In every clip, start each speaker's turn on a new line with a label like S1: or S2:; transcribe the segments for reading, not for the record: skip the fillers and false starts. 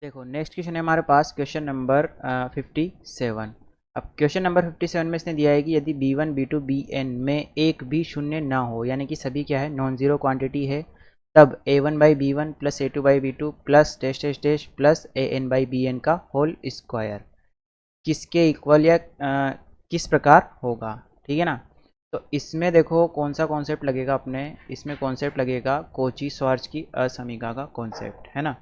S1: देखो next question है हमारे पास क्वेश्चन नंबर 57। अब क्वेश्चन नंबर 57 में इसने दिया है कि यदि B1 B2 Bn में एक भी शून्य ना हो, यानी कि सभी क्या है, नॉन जीरो क्वांटिटी है, तब A1 by B one plus A2 by B two plus dash dash dash plus AN by Bn का होल स्क्वायर किसके इक्वल या किस प्रकार होगा। ठीक है ना। तो इसमें देखो कौन सा कॉन्सेप्ट लगेगा अपने, इसमें कॉन्सेप्ट लगेगा कोची श्वार्ट्ज की असमीका का कॉन्सेप्ट, है ना।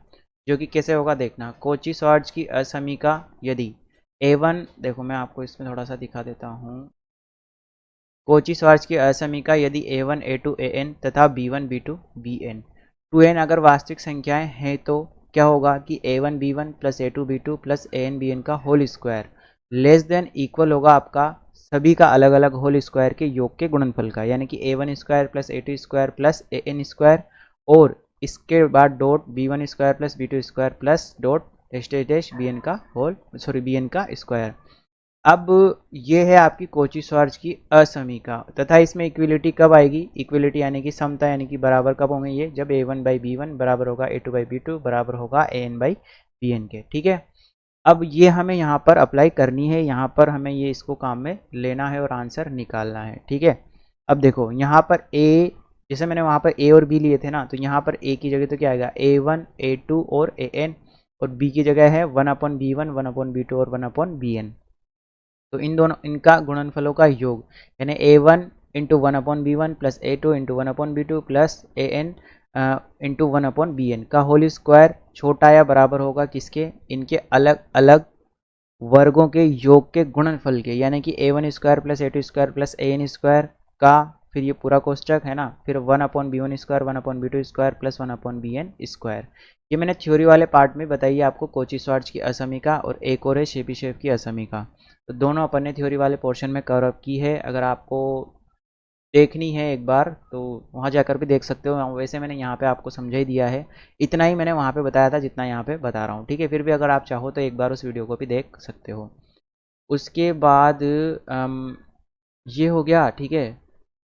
S1: जो कि कैसे होगा देखना, कोची श्वार्ट्ज की असमीका यदि A1, देखो मैं आपको इसमें थोड़ा सा दिखा देता हूँ। कोची श्वार्ट्ज की असमीका यदि A1 A2 AN तथा B1 B2 Bn 2n अगर वास्तविक संख्याएं हैं तो क्या होगा कि A1 B1 plus A2 B2 plus AN Bn का whole square less than equal होगा आपका सभी का अलग अलग होल स्क्वायर के योग के गुणनफल का, यानी कि A1 square plus A2 square plus AN square और इसके बाद dot B1 square plus B2 square plus dot dash dash dash Bn का होल Bn का स्क्वायर। अब ये है आपकी कोची श्वार्ट्ज की असमीका, तथा इसमें इक्विलिटी कब आएगी, इक्विलिटी यानी कि समता यानी कि बराबर कब होंगे ये, जब A1 बाई बी वन बराबर होगा A2 बाई बी टू बराबर होगा AN बाई Bn के। ठीक है। अब ये हमें यहाँ पर अप्लाई करनी है, यहाँ पर हमें ये इसको काम में लेना है और आंसर निकालना है। ठीक है। अब देखो यहाँ पर A, जैसे मैंने वहाँ पर A और B लिए थे ना, तो यहाँ पर A की जगह तो क्या आएगा A1 A2 और AN, और B की जगह है 1/B1 1/B2 और 1/Bn। तो इन दोनों इनका गुणनफलों का योग यानी A1 into 1/B1 plus A2 into 1/B2 plus AN into 1/Bn का होल स्क्वायर छोटा या बराबर होगा किसके, इनके अलग अलग वर्गों के योग के गुणनफल के, यानी कि A1 square plus A2 square plus AN square का, फिर ये पूरा कोष्टक है ना, फिर 1/B1 square 1/B2 square plus 1/Bn square. ये मैंने थ्योरी वाले पार्ट में बताइए आपको कोची श्वार्ट्ज की असमीका, और एक और है शेबीशेव की असमीका। तो दोनों अपन ने थ्योरी वाले पोर्शन में कवर अप की है, अगर आपको देखनी है एक बार तो वहाँ जाकर भी देख सकते हो। वैसे मैंने यहाँ पे आपको समझा ही दिया है, इतना ही मैंने वहाँ पे बताया था जितना यहाँ पे बता रहा हूँ। ठीक है। फिर भी अगर आप चाहो तो एक बार उस वीडियो को भी देख सकते हो। उसके बाद ये हो गया। ठीक है।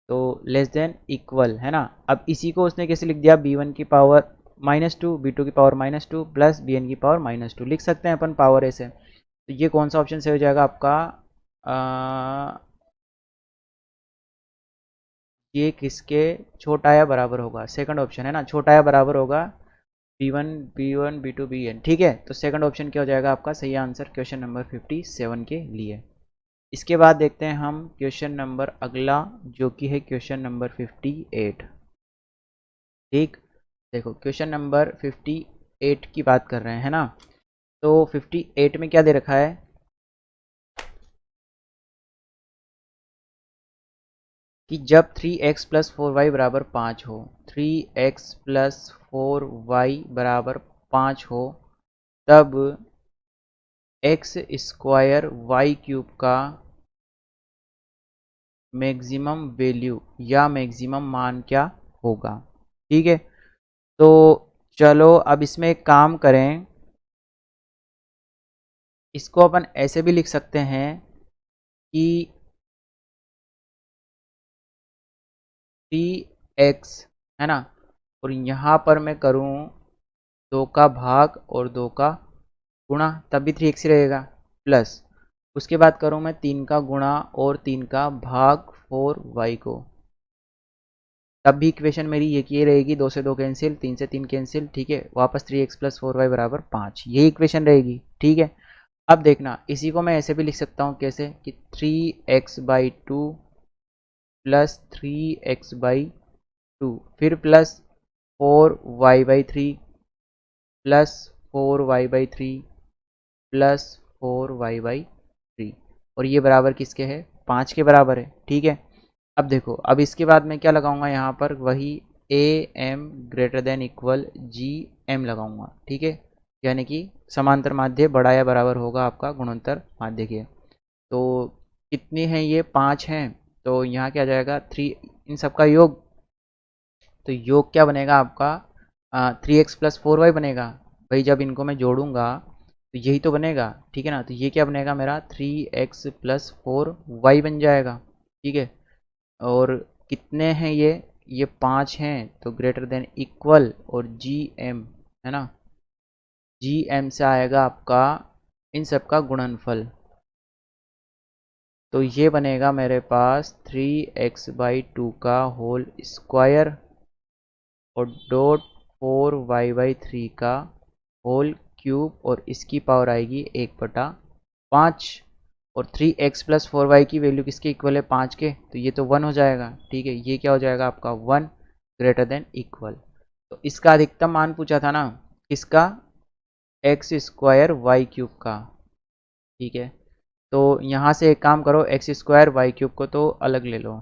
S1: तो लेस देन इक्वल है ना। अब इसी को उसने कैसे लिख दिया, B1 की पावर -2 B2 की पावर -2 प्लस Bn की पावर -2 लिख सकते हैं अपन पावर ऐसे। तो ये कौन सा ऑप्शन से हो जाएगा आपका, ये किसके छोटा या बराबर होगा, सेकंड ऑप्शन है ना, छोटा या बराबर होगा B1 B1 B2 Bn। ठीक है। तो सेकंड ऑप्शन क्या हो जाएगा आपका सही आंसर क्वेश्चन नंबर 57 के लिए। इसके बाद देखते हैं हम क्वेश्चन नंबर अगला, जो कि है क्वेश्चन नंबर 58। ठीक। देखो क्वेश्चन नंबर 58 की बात कर रहे हैं ना। तो 58 में क्या दे रखा है कि जब 3x प्लस 4y बराबर 5 हो, 3x प्लस 4y बराबर 5 हो, तब एक्स स्क्वायर वाई क्यूब का मैक्सिमम वैल्यू या मैक्सिमम मान क्या होगा। ठीक है। तो चलो अब इसमें एक काम करें, इसको अपन ऐसे भी लिख सकते हैं कि 3x है ना, और यहाँ पर मैं करूँ 2 का भाग और 2 का गुणा, तब भी 3x ही रहेगा, प्लस उसके बाद करूँ मैं 3 का गुणा और 3 का भाग 4y को, तब भी इक्वेशन मेरी ये रहेगी, 2 से 2 कैंसिल, 3 से 3 कैंसिल। ठीक है। वापस 3x प्लस 4y बराबर 5, यही इक्वेशन रहेगी। ठीक है। अब देखना इसी को मैं ऐसे भी लिख सकता हूँ कैसे, कि 3x/2 प्लस 3x/2 फिर plus 4y/3 plus 4y/3 plus 4y/3, और ये बराबर किसके है, 5 के बराबर है। ठीक है। अब देखो, अब इसके बाद मैं क्या लगाऊंगा यहाँ पर, वही A M greater than equal G M लगाऊंगा। ठीक है। यानी कि समांतर माध्य बड़ा या बराबर होगा आपका गुणोत्तर माध्य के। तो कितनी है ये, 5 हैं, तो यहाँ क्या जाएगा 3, इन सब का योग, तो योग क्या बनेगा आपका 3x प्लस 4y बनेगा। भाई जब इनको मैं जोड़ूंगा तो यही तो बनेगा। ठीक है ना। तो ये क्या बनेगा मेरा 3x प्लस 4y बन जाएगा। ठीक है। और कितने हैं ये 5 हैं, तो ग्रेटर देन इक्वल और जी एम है ना, GM से आएगा आपका इन सब का गुणनफल, तो ये बनेगा मेरे पास 3x/2 का होल स्क्वायर और डॉट 4y/3 का होल क्यूब और इसकी पावर आएगी 1/5। और 3x+4y की वैल्यू किसके इक्वल है, 5 के, तो ये तो 1 हो जाएगा। ठीक है, ये क्या हो जाएगा आपका 1 ग्रेटर देन इक्वल। तो इसका अधिकतम मान पूछा था ना, किसका, x² y³ का। ठीक है, तो यहाँ से एक काम करो, x² y³ को तो अलग ले लो।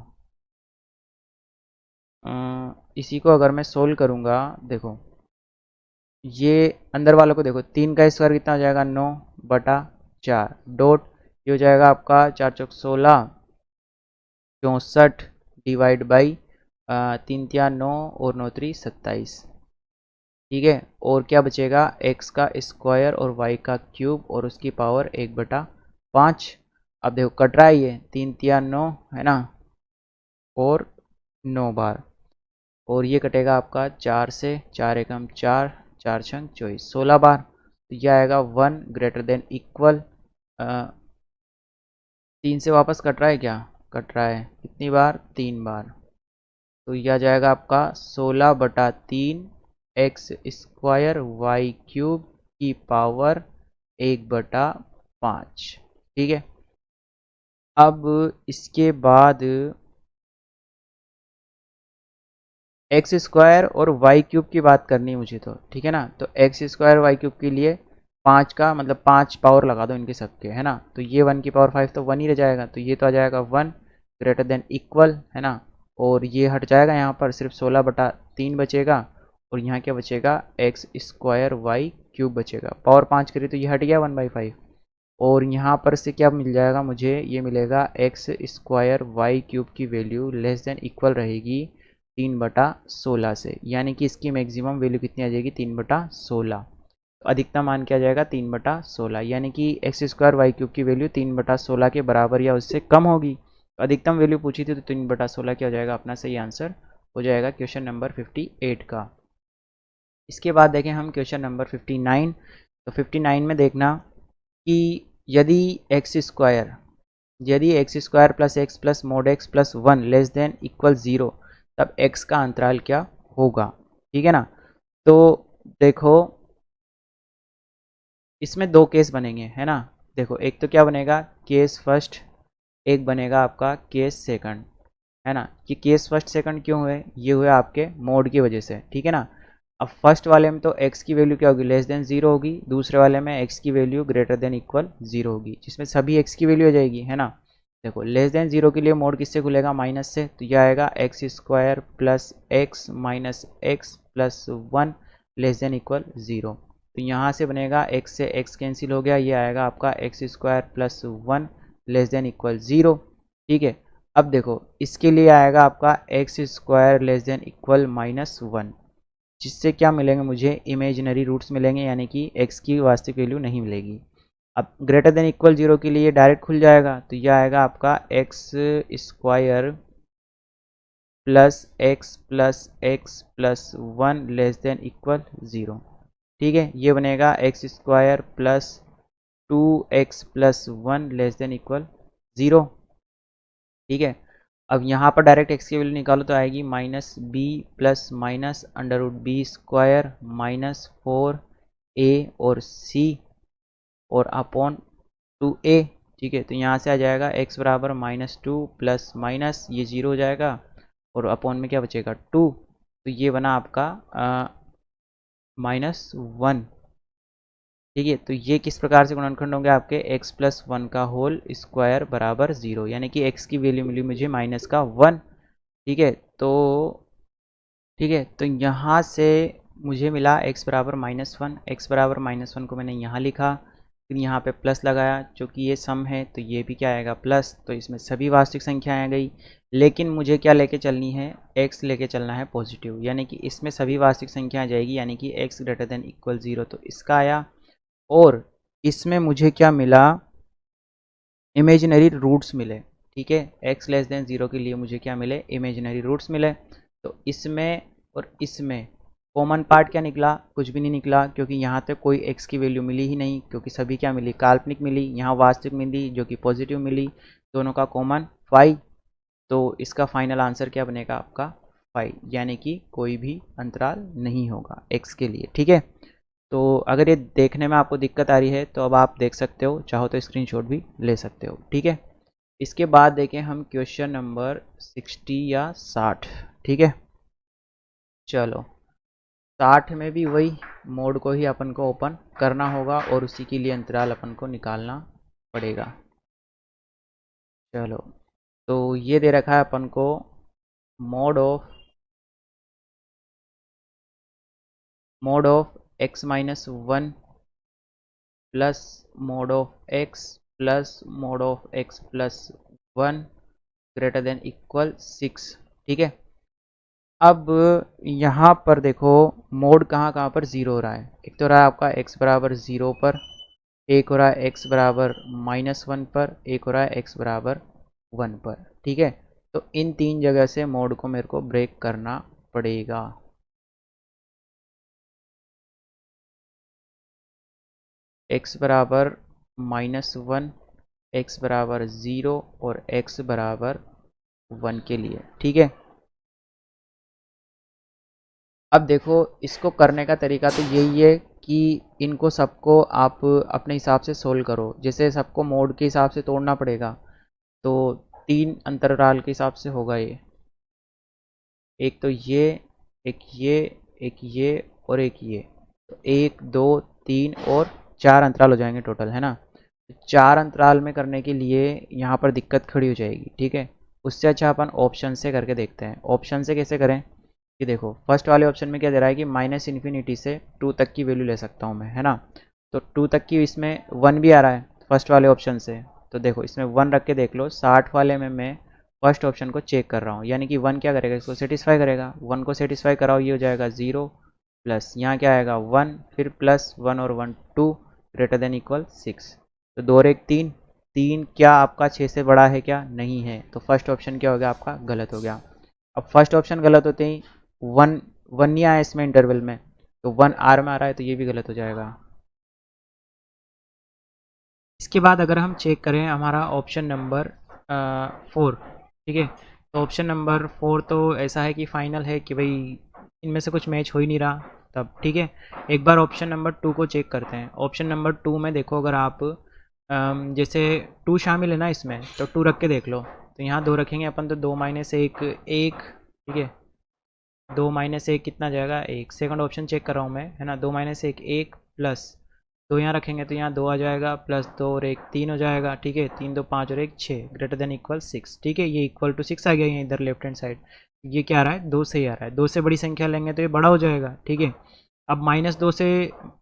S1: इसी को अगर मैं सोल्व करूँगा, देखो ये अंदर वालों को देखो, 3 का स्क्वायर कितना हो जाएगा, 9/4 डॉट ये हो जाएगा आपका 4 चौक 16 64 डिवाइड बाई 3 तिया 9 और 9 3 27। ठीक है, और क्या बचेगा, x का स्क्वायर और y का क्यूब और उसकी पावर 1/5। अब देखो कट रहा है, ये 3 तिया 9 है ना, और 9 बार, और ये कटेगा आपका 4 से, 4 एकम 4, 4 छंग 24, 16 बार। तो यह आएगा 1 ग्रेटर देन इक्वल 3 से वापस कट रहा है क्या, कट रहा है कितनी बार, 3 बार। तो यह आ जाएगा आपका 16/3 x² y³ की पावर 1/5। ठीक है, अब इसके बाद x² और y³ की बात करनी है मुझे, तो ठीक है ना, तो x² y³ के लिए 5 का मतलब 5 पावर लगा दो इनके सबके, है ना, तो ये 1 की पावर 5 तो 1 ही रह जाएगा, तो ये तो आ जाएगा 1 ग्रेटर देन इक्वल, है ना, और ये हट जाएगा, यहाँ पर सिर्फ 16/3 बचेगा, और यहाँ क्या बचेगा, x² y³ बचेगा, पावर 5 करी तो ये हट गया 1/5, और यहाँ पर से क्या मिल जाएगा मुझे, ये मिलेगा x² y³ की वैल्यू लेस देन इक्वल रहेगी 3/16 से, यानी कि इसकी मैक्सिमम वैल्यू कितनी आ जाएगी, 3/16। तो अधिकतम मान क्या जाएगा, 3/16, यानी कि x² y³ की वैल्यू 3/16 के बराबर या उससे कम होगी। तो अधिकतम वैल्यू पूछी थी, तो 3/16 क्या हो जाएगा, अपना सही आंसर हो जाएगा क्वेश्चन नंबर 58 का। इसके बाद देखें हम क्वेश्चन नंबर 59। तो 59 में देखना कि यदि x² plus x plus mode x plus 1 less than equal 0, तब x का अंतराल क्या होगा। ठीक है ना, तो देखो इसमें दो केस बनेंगे, है ना, देखो एक तो क्या बनेगा, केस फर्स्ट, एक बनेगा आपका केस सेकंड, है ना। ये केस फर्स्ट सेकंड क्यों हुए, ये हुए आपके मोड की वजह से। ठीक है ना, अब फर्स्ट वाले में तो x की वैल्यू क्या होगी, लेस देन 0 होगी, दूसरे वाले में x की वैल्यू ग्रेटर देन इक्वल 0 होगी, जिसमें सभी x की वैल्यू हो जाएगी, है ना। देखो लेस देन 0 के लिए मोड किससे खुलेगा, माइनस से, तो यह आएगा x² plus x minus x plus 1 less than equal 0। तो यहाँ से बनेगा x से x कैंसिल हो गया, ये आएगा आपका x² plus 1 less than equal 0। ठीक है, अब देखो इसके लिए आएगा आपका x² लेस देन इक्वल -1, जिससे क्या मिलेंगे मुझे, इमेजिनरी रूट्स मिलेंगे, यानी कि x की वास्तविक वैल्यू नहीं मिलेगी। अब ग्रेटर देन इक्वल 0 के लिए डायरेक्ट खुल जाएगा, तो यह आएगा आपका x² plus x plus 1 less than equal 0। ठीक है, ये बनेगा x² plus 2x plus 1 less than equal 0। ठीक है, अब यहाँ पर डायरेक्ट x की वैल्यू निकालो तो आएगी -b plus minus √b² -4a और c और अपॉन 2a। ठीक है, तो यहाँ से आ जाएगा x बराबर -2 प्लस माइनस ये 0 हो जाएगा, और अपॉन में क्या बचेगा 2, तो ये बना आपका -1। ठीक है, तो ये किस प्रकार से गुणनखंड होंगे आपके, x प्लस 1 का होल स्क्वायर बराबर 0, यानी कि x की वैल्यू मिली मुझे -1। ठीक है, तो यहाँ से मुझे मिला x बराबर -1, x बराबर -1 को मैंने यहाँ लिखा, फिर यहाँ पे प्लस लगाया, चूँकि ये सम है तो ये भी क्या आएगा प्लस, तो इसमें सभी वास्तविक संख्याएँ आ गई, लेकिन मुझे क्या लेके चलनी है, x लेके चलना है पॉजिटिव, यानी कि इसमें सभी वास्तविक संख्या आ जाएगी, यानी कि x ग्रेटर देन इक्वल 0, तो इसका आया। और इसमें मुझे क्या मिला, इमेजिनरी रूट्स मिले। ठीक है, x लेस देन 0 के लिए मुझे क्या मिले, इमेजिनरी रूट्स मिले। तो इसमें और इसमें कॉमन पार्ट क्या निकला, कुछ भी नहीं निकला, क्योंकि यहाँ तक कोई x की वैल्यू मिली ही नहीं, क्योंकि सभी क्या मिली, काल्पनिक मिली, यहाँ वास्तविक मिली जो कि पॉजिटिव मिली, दोनों का कॉमन 5। तो इसका फाइनल आंसर क्या बनेगा आपका 5, यानी कि कोई भी अंतराल नहीं होगा x के लिए। ठीक है, तो अगर ये देखने में आपको दिक्कत आ रही है तो अब आप देख सकते हो, चाहो तो स्क्रीनशॉट भी ले सकते हो। ठीक है, इसके बाद देखें हम क्वेश्चन नंबर 60 या 60। ठीक है, चलो 60 में भी वही मोड को ही अपन को ओपन करना होगा और उसी के लिए अंतराल अपन को निकालना पड़ेगा। चलो, तो ये दे रखा है अपन को mode of x minus 1 plus mode of x plus mode of x plus 1 greater than equal 6। ठीक है, अब यहाँ पर देखो मोड कहाँ कहाँ पर ज़ीरो हो रहा है। एक तो रहा है आपका x बराबर 0 पर, एक हो रहा है x बराबर -1 पर, एक हो रहा है x बराबर 1 पर। ठीक है, तो इन तीन जगह से मोड को मेरे को ब्रेक करना पड़ेगा। x बराबर -1, x बराबर 0 और x बराबर 1 के लिए। ठीक है, अब देखो इसको करने का तरीका तो यही है कि इनको सबको आप अपने हिसाब से सोल्व करो। जैसे सबको मोड के हिसाब से तोड़ना पड़ेगा, तो तीन अंतराल के हिसाब से होगा ये, एक तो ये, एक ये, एक ये और एक ये। तो 1 2 3 और 4 अंतराल हो जाएंगे टोटल, है ना। तो 4 अंतराल में करने के लिए यहाँ पर दिक्कत खड़ी हो जाएगी। ठीक है, उससे अच्छा अपन ऑप्शन से करके देखते हैं। ऑप्शन से कैसे करें कि देखो फर्स्ट वाले ऑप्शन में क्या दे रहा है कि -इन्फिनिटी से 2 तक की वैल्यू ले सकता हूँ मैं, है ना। तो 2 तक की इसमें 1 भी आ रहा है फर्स्ट वाले ऑप्शन से, तो देखो इसमें 1 रख के देख लो। 60 वाले में मैं फर्स्ट ऑप्शन को चेक कर रहा हूँ, यानी कि 1 क्या करेगा, इसको सेटिस्फाई करेगा। 1 को सेटिस्फाई कराओ, ये हो जाएगा 0 प्लस यहाँ क्या आएगा 1, फिर प्लस 1 और 1 2 ग्रेटर देन इक्वल 6। तो 2 और 1 3, 3 क्या आपका 6 से बड़ा है क्या, नहीं है। तो फर्स्ट ऑप्शन क्या हो गया आपका, गलत हो गया। अब फर्स्ट ऑप्शन गलत होते ही 1 1 नहीं आया इसमें इंटरवल में, तो 1 आर में आ रहा है, तो ये भी गलत हो जाएगा। इसके बाद अगर हम चेक करें हमारा ऑप्शन नंबर 4। ठीक है, तो ऑप्शन नंबर 4 तो ऐसा है कि फाइनल है कि भाई इनमें से कुछ मैच हो ही नहीं रहा तब। ठीक है, एक बार ऑप्शन नंबर 2 को चेक करते हैं। ऑप्शन नंबर 2 में देखो, अगर आप जैसे 2 शामिल है ना इसमें, तो 2 रख के देख लो। तो यहाँ 2 रखेंगे अपन, तो 2 माइनस 1 1। ठीक है, 2 माइनस 1 कितना जाएगा, 1। सेकंड ऑप्शन चेक कर रहा हूँ मैं, है ना। 2 माइनस 1 1 प्लस 2 यहाँ रखेंगे तो यहाँ 2 आ जाएगा, प्लस 2 और 1 3 हो जाएगा। ठीक है, 3 2 5 और 1 6 ग्रेटर देन इक्वल 6। ठीक है, ये इक्वल टू 6 आ गया यहाँ इधर लेफ्ट हैंड साइड। ये क्या आ रहा है, 2 से ही आ रहा है। 2 से बड़ी संख्या लेंगे तो ये बड़ा हो जाएगा। ठीक है, अब -2 से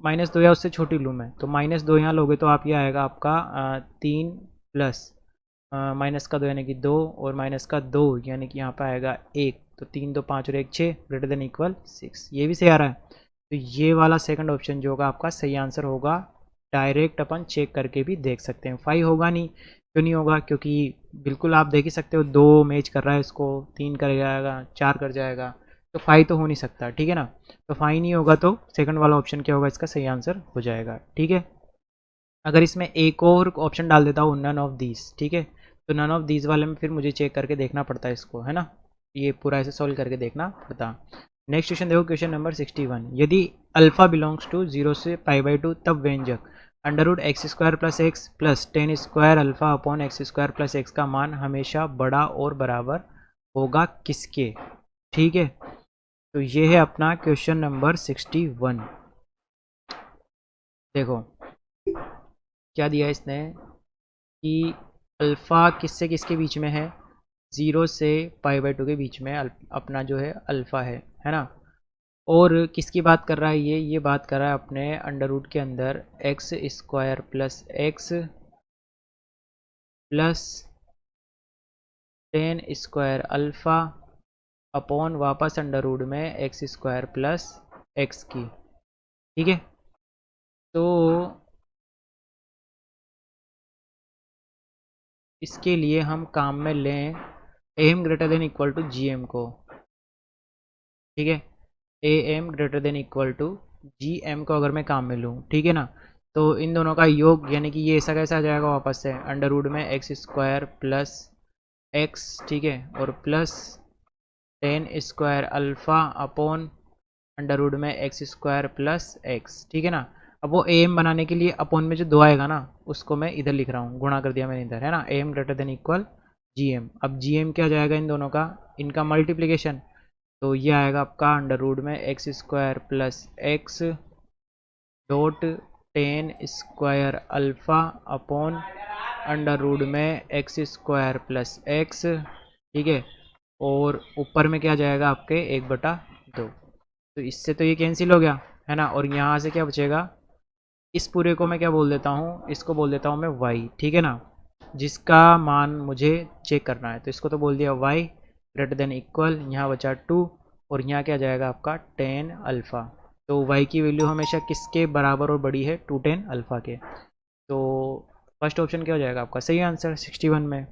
S1: -2 या उससे छोटी लूँ मैं, तो -2 यहाँ लोगे तो आप ये आएगा आपका 3 प्लस माइनस का 2 यानी कि 2 और माइनस का 2 यानी कि यहाँ पर आएगा 1। तो 3 2 5 और 1 6 ग्रेटर देन इक्वल 6, ये भी सही आ रहा है। तो ये वाला सेकंड ऑप्शन जो होगा आपका सही आंसर होगा। डायरेक्ट अपन चेक करके भी देख सकते हैं। 5 होगा नहीं, क्यों नहीं होगा, क्योंकि बिल्कुल आप देख ही सकते हो 2 मैच कर रहा है, इसको 3 कर जाएगा, 4 कर जाएगा, तो 5 तो हो नहीं सकता। ठीक है ना, तो 5 नहीं होगा तो सेकंड वाला ऑप्शन क्या होगा, इसका सही आंसर हो जाएगा। ठीक है, अगर इसमें एक और ऑप्शन डाल देता हूँ नन ऑफ दीज, ठीक है, तो नन ऑफ दीज वाले में फिर मुझे चेक करके देखना पड़ता है इसको, है ना। ये पूरा ऐसे सॉल्व करके देखना पड़ता। नेक्स्ट क्वेश्चन देखो, क्वेश्चन नंबर 61। यदि अल्फा बिलोंग्स टू 0 से π/2 तब व्यंजक √x² plus x plus 10 square alpha upon x² plus x का मान हमेशा बड़ा और बराबर होगा किसके। ठीक है, तो ये है अपना क्वेश्चन नंबर 61। देखो क्या दिया इसने कि अल्फ़ा किससे किसके बीच में है, 0 से π/2 के बीच में अपना जो है अल्फ़ा है ना। और किसकी बात कर रहा है, ये बात कर रहा है अपने अंडर रूट के अंदर x² plus x plus 10 square alpha upon वापस अंडर रूट में x² प्लस एक्स की। ठीक है, तो इसके लिए हम काम में लें M greater than equal to G M को। ठीक है, A M greater than equal to G M को अगर मैं काम में लूँ, ठीक है ना, तो इन दोनों का योग यानी कि ये ऐसा कैसा आ जाएगा वापस से अंडर रूट में एक्स स्क्वायर प्लस एक्स, ठीक है, और plus ten square alpha upon under root में एक्स स्क्वायर प्लस एक्स, ठीक है ना। अब वो ए एम बनाने के लिए अपॉन में जो दो आएगा ना उसको मैं इधर लिख रहा हूँ, गुणा कर दिया मैंने इधर, है ना, A M greater than equal G M. अब जी एम क्या जाएगा इन दोनों का, इनका मल्टीप्लीकेशन, तो ये आएगा आपका अंडर रूट में X square plus X dot ten square alpha upon under root में एक्स स्क्वायर प्लस एक्स, ठीक है, और ऊपर में क्या जाएगा आपके 1/2। तो इससे तो ये कैंसिल हो गया, है ना, और यहाँ से क्या बचेगा, इस पूरे को मैं क्या बोल देता हूँ, इसको बोल देता हूँ मैं y, ठीक है ना, जिसका मान मुझे चेक करना है। तो इसको तो बोल दिया y ग्रेटर देन इक्वल, यहाँ बचा 2 और यहाँ क्या जाएगा आपका 10 अल्फ़ा। तो y की वैल्यू हमेशा किसके बराबर और बड़ी है, 2 10 अल्फ़ा के। तो फर्स्ट ऑप्शन क्या हो जाएगा आपका सही आंसर 61 में,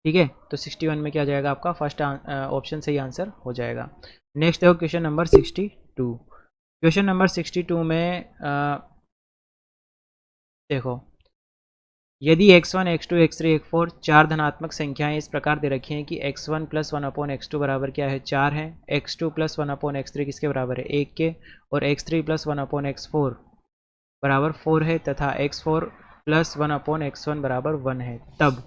S1: ठीक है। तो 61 में क्या जाएगा आपका फर्स्ट ऑप्शन सही आंसर हो जाएगा। नेक्स्ट देखो क्वेश्चन नंबर 62। क्वेश्चन नंबर 62 में देखो, यदि x1 x2 x3 x4 चार धनात्मक संख्याएं इस प्रकार दे रखी हैं कि x1 plus one upon x2 बराबर क्या है 4 है, x2 plus one upon x3 किसके बराबर है 1 के, और x3 plus one upon x4 बराबर 4 है, तथा x4 plus one upon x1 बराबर 1 है, तब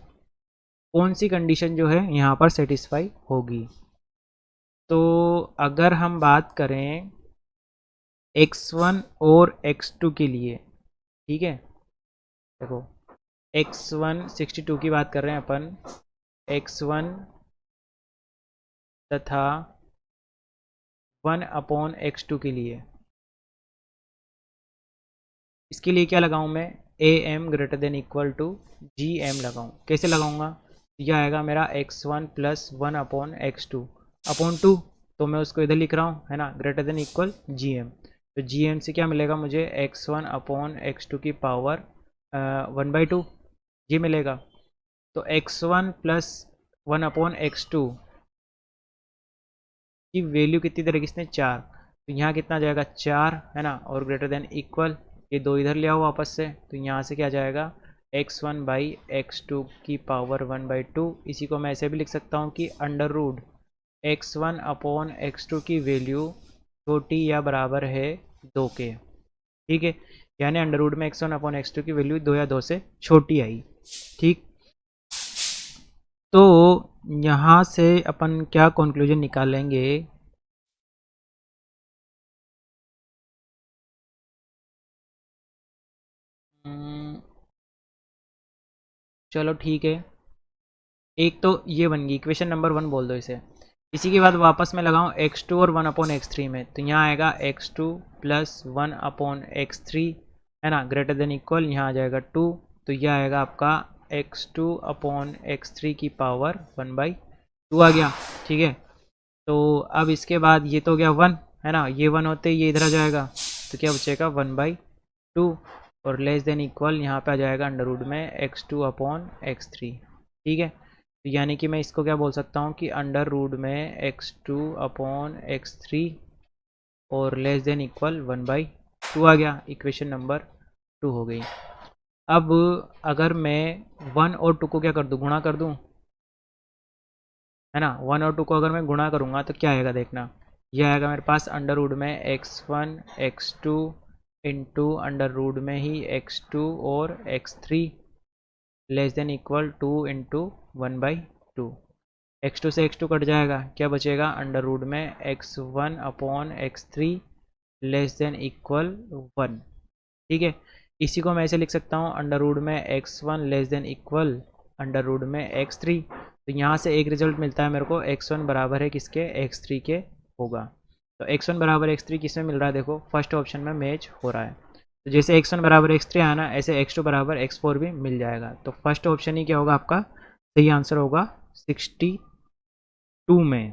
S1: कौन सी कंडीशन जो है यहाँ पर सेटिस्फाई होगी। तो अगर हम बात करें x1 और x2 के लिए, ठीक है, देखो x1 62 की बात कर रहे हैं अपन, x1 तथा 1 अपॉन x2 के लिए, इसके लिए क्या लगाऊं मैं, A M greater than equal to G M लगाऊं। कैसे लगाऊंगा, यह आएगा मेरा x1 plus one upon x2 upon 2, तो मैं उसको इधर लिख रहा हूँ, है ना, greater than equal G M. तो जी एम से क्या मिलेगा मुझे, x1 अपॉन x2 की पावर 1/2 ये मिलेगा। तो x1 plus one upon x2 की वैल्यू कितनी तरह किसने 4, तो यहाँ कितना जाएगा 4, है ना, और ग्रेटर देन इक्वल ये दो इधर ले आओ वापस से, तो यहाँ से क्या जाएगा x1 बाई x2 की पावर 1/2। इसी को मैं ऐसे भी लिख सकता हूँ कि under root x1 upon x2 की वैल्यू छोटी या बराबर है 2 के, ठीक है, यानी अंडर रूट में x1 अपॉन x2 की वैल्यू 2 या 2 से छोटी आई, ठीक। तो यहाँ से अपन क्या कंक्लूजन निकालेंगे, चलो ठीक है, एक तो ये बन गई इक्वेशन नंबर 1 बोल दो इसे। इसी के बाद वापस मैं लगाऊं x2 और 1 अपॉन x3 में, तो यहाँ आएगा x2 प्लस 1 अपॉन x3, है ना, ग्रेटर देन इक्वल, यहाँ आ जाएगा 2, तो यह आएगा आपका x2 अपॉन x3 की पावर 1/2 आ गया, ठीक है। तो अब इसके बाद ये तो गया 1, है ना, ये 1 होते ये इधर आ जाएगा, तो क्या बचेगा 1/2, और लेस देन इक्वल यहाँ पे आ जाएगा अंडर रूट में x2 अपॉन x3, ठीक है। तो यानी कि मैं इसको क्या बोल सकता हूँ कि अंडर रूट में x2 अपॉन x3 और लेस देन इक्वल 1/2 आ गया, इक्वेशन नंबर 2 हो गई। अब अगर मैं 1 और 2 को क्या कर दूँ, गुणा कर दूँ, है ना, 1 और 2 को अगर मैं गुणा करूँगा तो क्या आएगा देखना, यह आएगा मेरे पास अंडर रूट में x1 x2 into under root में ही x2 और x3 less than equal 2 into 1/2। x2 से x2 कट जाएगा, क्या बचेगा अंडर रूट में x1 upon x3 less than equal 1, ठीक है। इसी को मैं ऐसे लिख सकता हूँ अंडर रूट में x1 less than equal under root में x3। तो यहाँ से एक रिजल्ट मिलता है मेरे को, x1 बराबर है किसके, x3 के होगा। तो x1 बराबर x3 किस में मिल रहा है, देखो फर्स्ट ऑप्शन में मैच हो रहा है। तो जैसे x1 बराबर x3 आया ना, ऐसे x2 बराबर x4 भी मिल जाएगा। तो फर्स्ट ऑप्शन ही क्या होगा आपका सही आंसर होगा 62 में,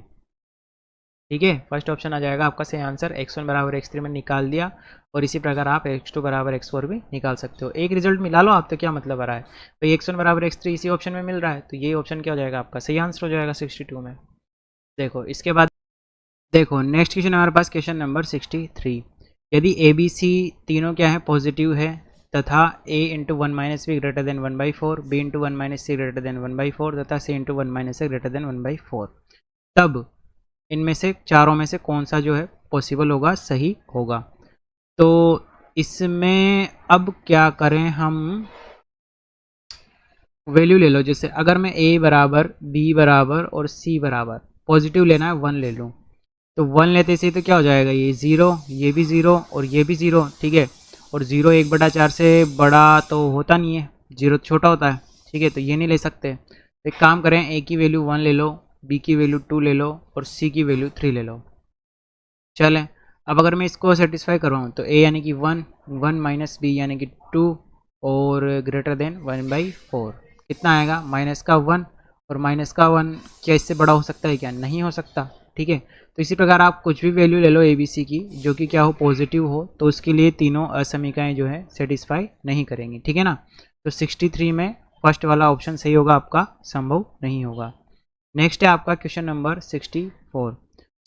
S1: ठीक है। फर्स्ट ऑप्शन आ जाएगा आपका सही आंसर, x1 बराबर x3 में निकाल दिया, और इसी प्रकार आप x2 बराबर x4 भी निकाल सकते हो। एक रिजल्ट मिला लो आप, तो क्या मतलब आ रहा है भाई, x1 बराबर x3 इसी ऑप्शन में मिल रहा है, तो ये ऑप्शन क्या हो जाएगा आपका सही आंसर हो जाएगा 62 में। देखो इसके बाद देखो नेक्स्ट क्वेश्चन हमारे पास क्वेश्चन नंबर 63। यदि ए बी सी तीनों क्या है, पॉजिटिव है, तथा a into one minus B greater than 1/4, b into one minus C greater than 1/4 तथा c into one minus A greater than 1/4, तब इनमें से चारों में से कौन सा जो है पॉसिबल होगा, सही होगा। तो इसमें अब क्या करें हम, वैल्यू ले लो। जैसे अगर मैं a बराबर b बराबर और c बराबर, पॉजिटिव लेना है 1 ले लूँ, तो 1 लेते से तो क्या हो जाएगा, ये 0, ये भी 0 और ये भी 0, ठीक है। और 0 1/4 से बड़ा तो होता नहीं है, 0 छोटा होता है, ठीक है, तो ये नहीं ले सकते। तो एक काम करें, a की वैल्यू 1 ले लो, b की वैल्यू 2 ले लो और c की वैल्यू 3 ले लो। चलें, अब अगर मैं इसको सेटिस्फाई करवाऊँ तो a यानी कि 1, 1 माइनस b यानी कि 2 और ग्रेटर देन 1/4 कितना आएगा, माइनस का 1, और माइनस का 1 क्या इससे बड़ा हो सकता है, क्या नहीं हो सकता, ठीक है। तो इसी प्रकार आप कुछ भी वैल्यू ले लो ए बी सी की जो कि क्या हो, पॉजिटिव हो, तो उसके लिए तीनों असमीकाएँ जो है सेटिस्फाई नहीं करेंगी, ठीक है ना। तो 63 में फर्स्ट वाला ऑप्शन सही होगा, आपका संभव नहीं होगा। नेक्स्ट है आपका क्वेश्चन नंबर 64।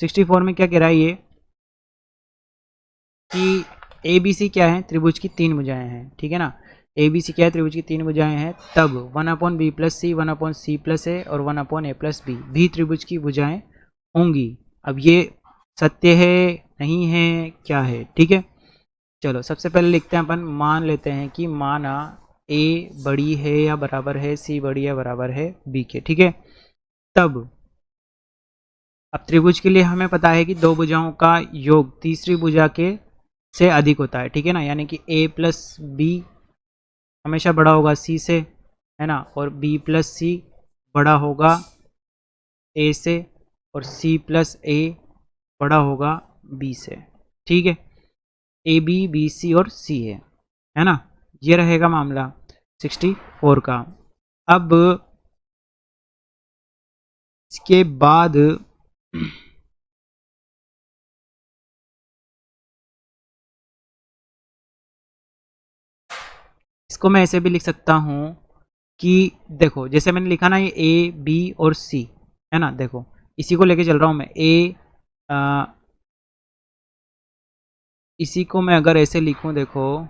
S1: 64 में क्या कह रहा है ये कि ए बी सी क्या है, त्रिभुज की तीन भुजाएं हैं, ठीक है ना। ए बी सी क्या है, त्रिभुज की तीन भुजाएं हैं, तब 1/b प्लस सी, 1/c प्लस ए और 1/a प्लस बी भी त्रिभुज की भुजाएं होंगी। अब ये सत्य है, नहीं है, क्या है, ठीक है। चलो सबसे पहले लिखते हैं अपन, मान लेते हैं कि माना ए बड़ी है या बराबर है सी बड़ी या बराबर है बी के, ठीक है। तब अब त्रिभुज के लिए हमें पता है कि दो भुजाओं का योग तीसरी भुजा के से अधिक होता है, ठीक है ना। यानी कि a प्लस बी हमेशा बड़ा होगा c से, है ना, और b प्लस सी बड़ा होगा a से, और c प्लस a बड़ा होगा b से, ठीक है। a b b c और c है ना। ये रहेगा मामला 64 का। अब इसके बाद इसको मैं ऐसे भी लिख सकता हूँ कि देखो जैसे मैंने लिखा ना, ये ए बी और सी है ना, देखो इसी को लेके चल रहा हूँ मैं। इसी को मैं अगर ऐसे लिखूँ, देखो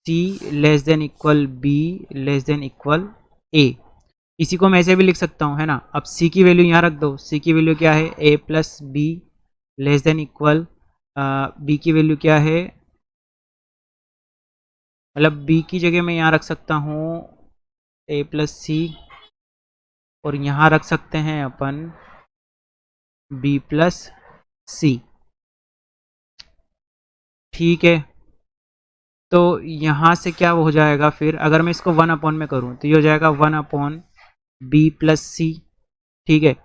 S1: C less than equal B less than equal A, इसी को मैं ऐसे भी लिख सकता हूँ, है ना। अब सी की वैल्यू यहाँ रख दो, सी की वैल्यू क्या है, A plus B less than equal, B की वैल्यू क्या है, मतलब बी की जगह मैं यहाँ रख सकता हूँ ए प्लस सी, और यहाँ रख सकते हैं अपन बी प्लस सी, ठीक है। तो यहाँ से क्या हो जाएगा फिर, अगर मैं इसको 1/, में करूँ तो ये हो जाएगा 1/b प्लस सी, ठीक है,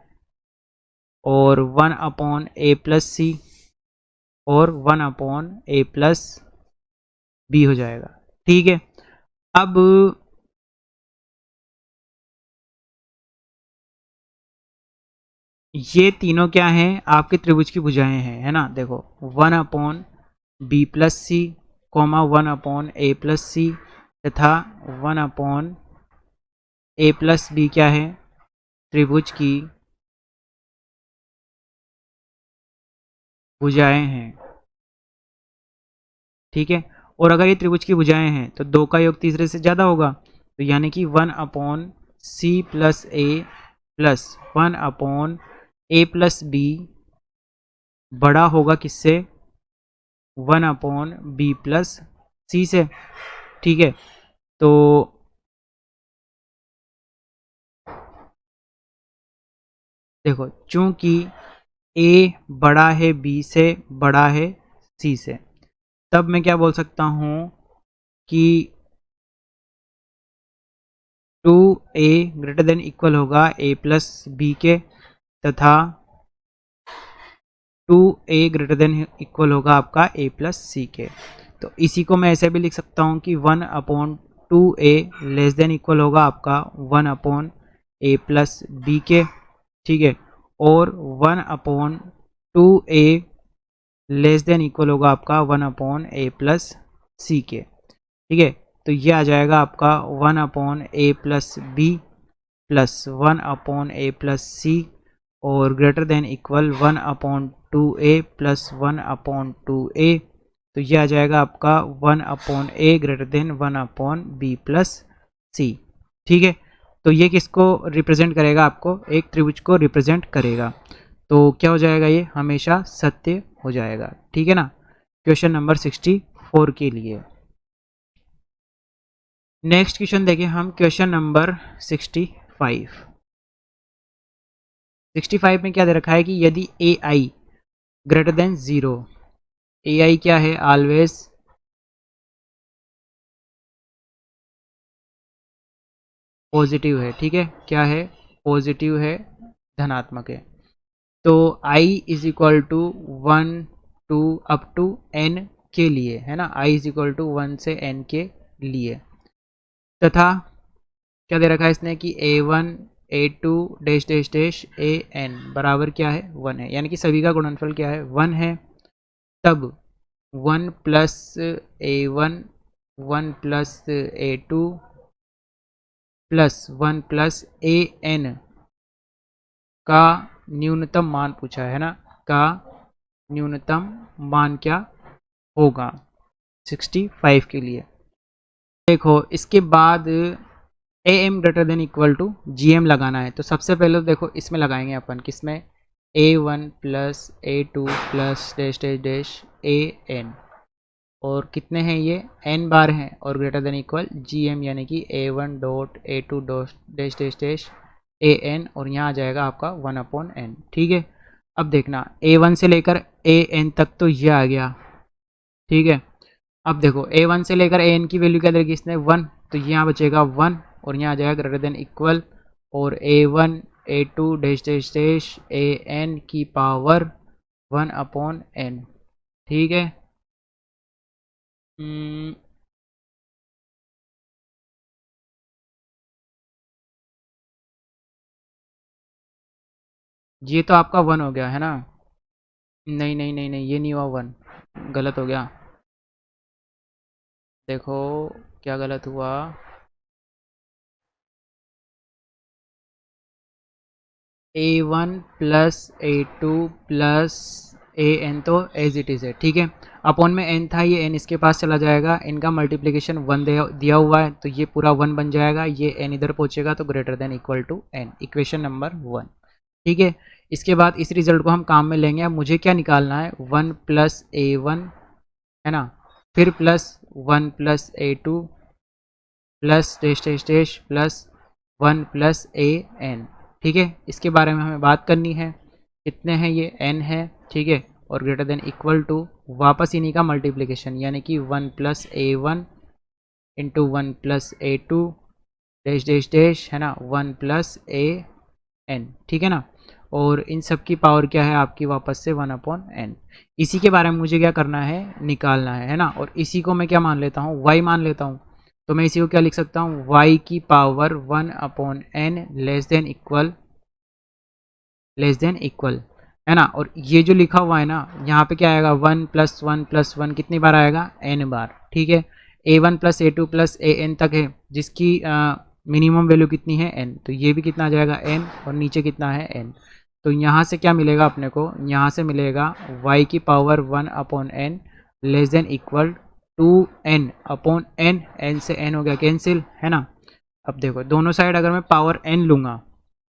S1: और 1/a प्लस सी और 1/a प्लस बी हो जाएगा, ठीक है। अब ये तीनों क्या हैं, आपके त्रिभुज की भुजाएं हैं, है ना। देखो 1/b प्लस सी, 1/a प्लस सी तथा 1/a प्लस बी क्या है, त्रिभुज की भुजाएं हैं, ठीक है। और अगर ये त्रिभुज की भुजाएं हैं तो दो का योग तीसरे से ज़्यादा होगा, तो यानी कि 1/c प्लस ए प्लस 1/a प्लस बी बड़ा होगा किससे, 1/b प्लस सी से, ठीक है। तो देखो चूंकि a बड़ा है b से, बड़ा है c से, तब मैं क्या बोल सकता हूँ कि 2a ग्रेटर देन इक्वल होगा a प्लस बी के, तथा 2a ग्रेटर देन इक्वल होगा आपका a प्लस सी के। तो इसी को मैं ऐसे भी लिख सकता हूँ कि 1/2a लेस देन इक्वल होगा आपका 1/a प्लस बी के, ठीक है, और 1/2a लेस देन इक्वल होगा आपका 1/a प्लस सी के, ठीक है। तो ये आ जाएगा आपका 1/a plus B plus 1/a plus C और greater than equal 1/2a plus 1/2a, तो ये आ जाएगा आपका 1/a greater than 1/b plus c। ठीक है, तो ये किसको रिप्रेजेंट करेगा? आपको एक त्रिभुज को रिप्रेजेंट करेगा। तो क्या हो जाएगा? ये हमेशा सत्य हो जाएगा। ठीक है ना, क्वेश्चन नंबर 64 के लिए। नेक्स्ट क्वेश्चन देखें हम, क्वेश्चन नंबर 65। 65 में क्या दे रखा है कि यदि ए आई ग्रेटर देन 0, ए आई क्या है? ऑलवेज पॉजिटिव है। ठीक है, क्या है? पॉजिटिव है, धनात्मक है। तो i is equal to 1 to up to n के लिए, है ना, i इज इक्वल टू 1 से n के लिए, तथा क्या दे रखा है इसने कि a1 a2 dash dash dash an बराबर क्या है? 1 है, यानी कि सभी का गुणनफल क्या है? 1 है। तब 1 plus a1 1 plus a2 plus 1 plus an का न्यूनतम मान पूछा है ना, का न्यूनतम मान क्या होगा 65 के लिए। देखो इसके बाद A M greater than equal to G M लगाना है। तो सबसे पहले तो देखो इसमें लगाएंगे अपन, किसमें? a1 plus a2 plus dash dash dash an, और कितने हैं ये? n बार हैं, और greater than equal G M, यानी कि a1 dot a2 dot dash dash dash an, और यहाँ आ जाएगा आपका 1/n। ठीक है, अब देखना a1 से लेकर an तक तो ये आ गया। ठीक है, अब देखो a1 से लेकर an की वैल्यू क्या देगी इसने? 1, तो यहाँ बचेगा 1, और यहाँ आ जाएगा ग्रेटर देन इक्वल, और a1 a2 dash dash dash an की पावर 1/n। ठीक है, ये तो आपका 1 हो गया है ना? नहीं नहीं नहीं नहीं, ये नहीं हुआ 1, गलत हो गया। देखो क्या गलत हुआ, a1 plus a2 plus an तो एज इट इज़ है। ठीक है, अपॉन में n था, ये n इसके पास चला जाएगा, इनका मल्टीप्लिकेशन 1 दिया हुआ है, तो ये पूरा 1 बन जाएगा, ये n इधर पहुंचेगा तो greater than equal to n, equation number 1। ठीक है, इसके बाद इस रिजल्ट को हम काम में लेंगे। अब मुझे क्या निकालना है? 1 प्लस a1, है ना, फिर plus 1 plus a2 plus dash dash dash plus 1 plus an। ठीक है, इसके बारे में हमें बात करनी है, कितने हैं ये? n है। ठीक है, और ग्रेटर देन इक्वल टू वापस इन्हीं का मल्टीप्लिकेशन, यानी कि 1 plus a1 into 1 plus a2 dash dash dash, है ना, 1 प्लस an। ठीक है ना, और इन सब की पावर क्या है आपकी? वापस से 1/n। इसी के बारे में मुझे क्या करना है? निकालना है ना, और इसी को मैं क्या मान लेता हूँ? y मान लेता हूँ। तो मैं इसी को क्या लिख सकता हूँ? y की power 1/n less than equal, है ना, और ये जो लिखा हुआ है ना, यहाँ पे क्या आएगा? 1 प्लस 1 प्लस 1 कितनी बार आएगा? n बार। ठीक है, a1 plus a2 plus an तक है, जिसकी मिनिमम वैल्यू कितनी है? n, तो ये भी कितना आ जाएगा? n, और नीचे कितना है? n। तो यहाँ से क्या मिलेगा अपने को? यहाँ से मिलेगा y की power 1/n less than equal 2n/n, n से n हो गया कैंसिल, है ना। अब देखो दोनों साइड अगर मैं पावर n लूँगा,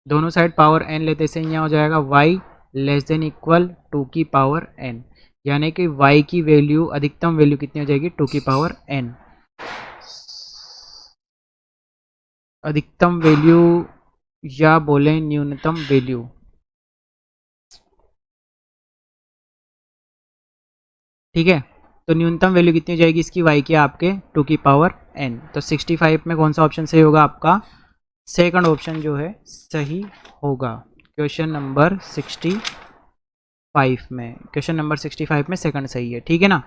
S1: दोनों साइड पावर n लेते से यहाँ हो जाएगा y लेस देन इक्वल 2 की पावर n, यानी कि y की वैल्यू, अधिकतम वैल्यू कितनी हो जाएगी? 2 की पावर n। अधिकतम वैल्यू या बोले न्यूनतम वैल्यू, ठीक है, तो न्यूनतम वैल्यू कितनी हो जाएगी इसकी? y की आपके 2 की पावर n। तो 65 में कौन सा ऑप्शन सही होगा? आपका सेकंड ऑप्शन जो है सही होगा। क्वेश्चन नंबर 65 में, क्वेश्चन नंबर 65 में सेकंड सही है। ठीक है ना,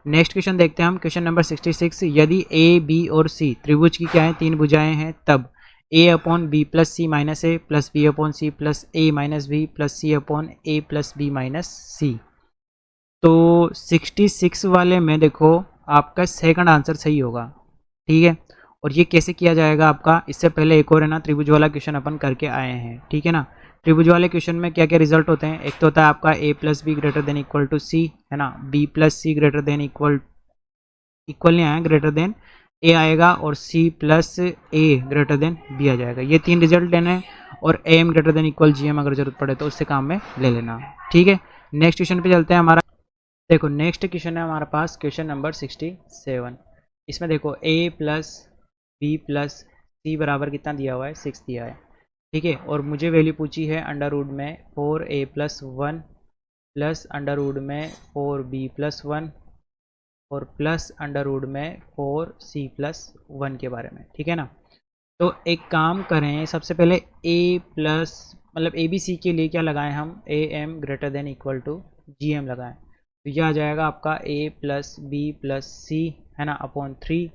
S1: नेक्स्ट क्वेश्चन देखते हैं हम, क्वेश्चन नंबर 66। यदि a b और c त्रिभुज की क्या है? 3 भुजाएं हैं, तब a/b plus c minus A plus b/c plus a minus b plus c/a plus b minus c। तो 66 वाले में देखो आपका सेकंड आंसर सही होगा। ठीक है, और ये कैसे किया जाएगा आपका? इससे पहले एक और है ना त्रिभुज वाला क्वेश्चन अपन करके आए हैं। ठीक है ना, त्रिभुज वाले क्वेश्चन में क्या क्या रिजल्ट होते हैं, एक तो होता है आपका a plus B greater than equal to C, है ना, b plus C greater than equal नहीं आया, ग्रेटर देन a आएगा, और c plus a greater than b आ जाएगा। ये 3 रिजल्ट लेने हैं, और am greater than equal gm अगर जरूरत पड़े तो उससे काम में ले लेना। ठीक है, नेक्स्ट क्वेश्चन पे चलते हैं। हमारा देखो नेक्स्ट क्वेश्चन है हमारे पास क्वेश्चन नंबर 67। इसमें देखो a प्लस बी प्लस सी बराबर कितना दिया हुआ है, 6 दिया है। ठीक है, और मुझे वैल्यू पूछी है अंडर रूट में 4a plus 1 plus under root में 4b प्लस 1 और प्लस अंडर रूट में 4c प्लस 1 के बारे में। ठीक है ना, तो एक काम करें, सबसे पहले a प्लस मतलब ए बी सी के लिए क्या लगाएं हम, A M greater than equal to G M लगाएं। तो यह आ जाएगा आपका a plus B plus C, है ना, अपॉन 3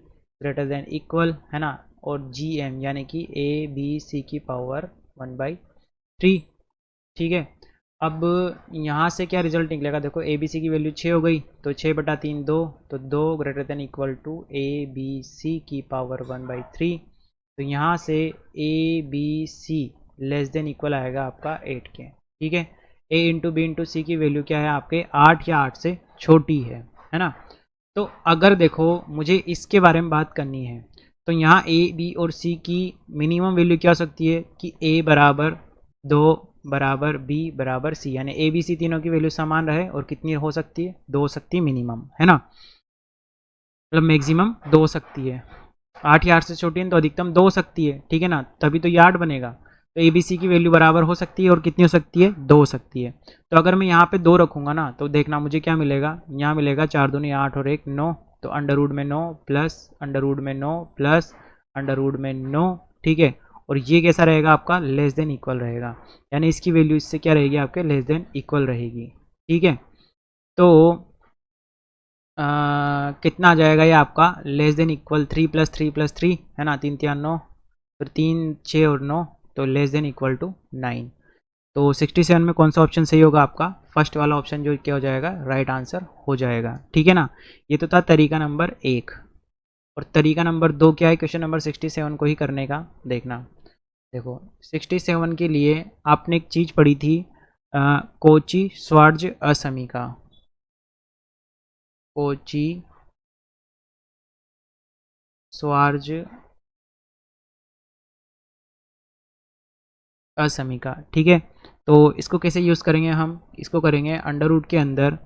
S1: ग्रेटर देन इक्वल, है ना, और जी एम यानी कि a b c की पावर 1/3। ठीक है, अब यहाँ से क्या रिजल्ट निकलेगा, देखो ए बी सी की वैल्यू 6 हो गई, तो 6/3 2, तो 2 greater than equal to A B C की पावर 1/3। तो यहाँ से A B C less than equal आएगा आपका 8 के। ठीक है, a into B into C की वैल्यू क्या है आपके 8 या 8 से छोटी है ना। तो अगर देखो मुझे इसके बारे में बात करनी है, तो यहाँ a b और c की मिनिमम वैल्यू क्या हो सकती है कि a बराबर 2 बराबर b बराबर c, यानी a b c तीनों की वैल्यू समान रहे, और कितनी हो सकती है, 2 हो सकती है मिनिमम, है ना, मतलब मैक्सिमम 2 हो सकती है। 8 या 8 से छोटी है तो अधिकतम 2 हो सकती है। ठीक है ना, तभी तो ये 8 बनेगा। तो ए बी सी की वैल्यू बराबर हो सकती है, और कितनी हो सकती है, 2 हो सकती है। तो अगर मैं यहाँ पे 2 रखूँगा ना, तो देखना मुझे क्या मिलेगा, यहाँ मिलेगा 4 दूनी 8 और 1 9, तो अंडर रूट में 9 प्लस अंडर रूट में 9 प्लस अंडर रूट में 9। ठीक है, और ये कैसा रहेगा आपका, लेस देन इक्वल रहेगा, यानी इसकी वैल्यू इससे क्या रहेगी आपके, लेस देन इक्वल रहेगी। ठीक है, तो कितना आ जाएगा ये आपका, less than equal 3 plus 3 plus 3, है ना, 3 3 9, फिर 3 6 और 9, तो लेस देन इक्वल टू 9। तो 67 में कौन सा ऑप्शन सही होगा आपका, फर्स्ट वाला ऑप्शन जो क्या हो जाएगा, राइट आंसर हो जाएगा। ठीक है ना, ये तो था तरीका नंबर 1। और तरीका नंबर 2 क्या है, क्वेश्चन नंबर 67 को ही करने का। देखना, देखो 67 के लिए आपने एक चीज़ पढ़ी थी, कोची श्वार्ट्ज असमीका, कोची श्वार्ट्ज असमीका। ठीक है, तो इसको कैसे यूज़ करेंगे हम, इसको करेंगे अंडर रूट के अंदर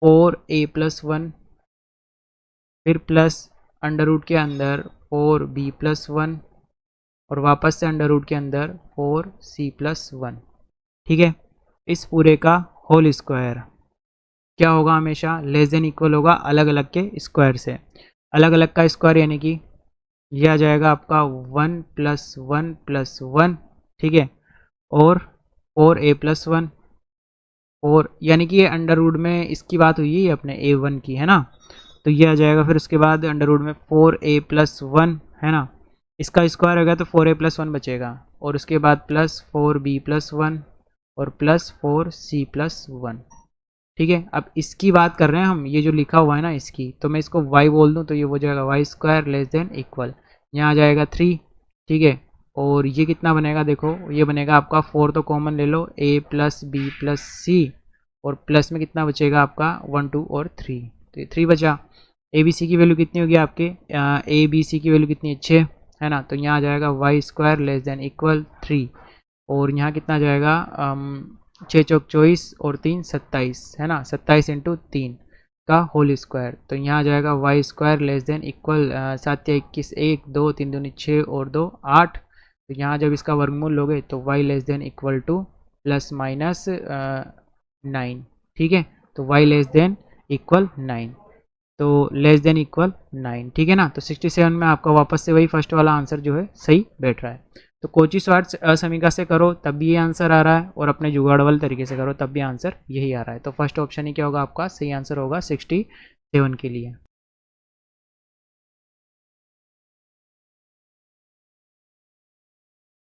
S1: 4a प्लस 1, फिर प्लस अंडर रूट के अंदर 4b प्लस 1, और वापस से अंडर रूट के अंदर 4c प्लस 1। ठीक है, इस पूरे का होल स्क्वायर क्या होगा, हमेशा लेस देन इक्वल होगा अलग अलग के स्क्वायर से। अलग अलग का स्क्वायर यानी कि यह आ जाएगा आपका 1 प्लस 1 प्लस 1। ठीक है, और 4a प्लस 1, और यानी कि ये अंडर रूट में इसकी बात हुई है अपने a1 की, है ना, तो ये आ जाएगा। फिर उसके बाद अंडर रूट में 4a प्लस 1, है ना, इसका स्क्वायर होगा तो 4a प्लस 1 बचेगा, और उसके बाद प्लस 4b प्लस 1 और प्लस 4c प्लस 1। ठीक है, अब इसकी बात कर रहे हैं हम, ये जो लिखा हुआ है ना इसकी, तो मैं इसको y बोल दूँ तो ये हो जाएगा Y square less than equal, यहाँ आ जाएगा 3। ठीक है, और ये कितना बनेगा, देखो ये बनेगा आपका 4 तो कॉमन ले लो, a plus B plus C, और प्लस में कितना बचेगा आपका 1 2 और 3, तो ये 3 बचा। ए बी सी की वैल्यू कितनी होगी आपके, ए बी सी की वैल्यू कितनी है 6, है ना, तो यहाँ आ जाएगा Y square less than equal 3, और यहाँ कितना आ जाएगा 6 चौक 24 और 3 27, है ना, 27 इंटू 3 का होल स्क्वायर, तो यहाँ आ जाएगा Y square less than equal 7 या 21 1 2 3 दूनी 6 और 2 8। तो यहाँ जब इसका वर्गमूल लोगे तो y less than equal two plus minus 9। ठीक है, तो y लेस देन इक्वल 9, तो लेस देन इक्वल 9। ठीक है ना, तो 67 में आपका वापस से वही फर्स्ट वाला आंसर जो है सही बैठ रहा है। तो कोची श्वार्ट्ज असमीका से करो तब भी ये आंसर आ रहा है, और अपने जुगाड़ वाले तरीके से करो तब भी आंसर यही आ रहा है। तो फर्स्ट ऑप्शन ही क्या होगा आपका सही आंसर होगा 67 के लिए।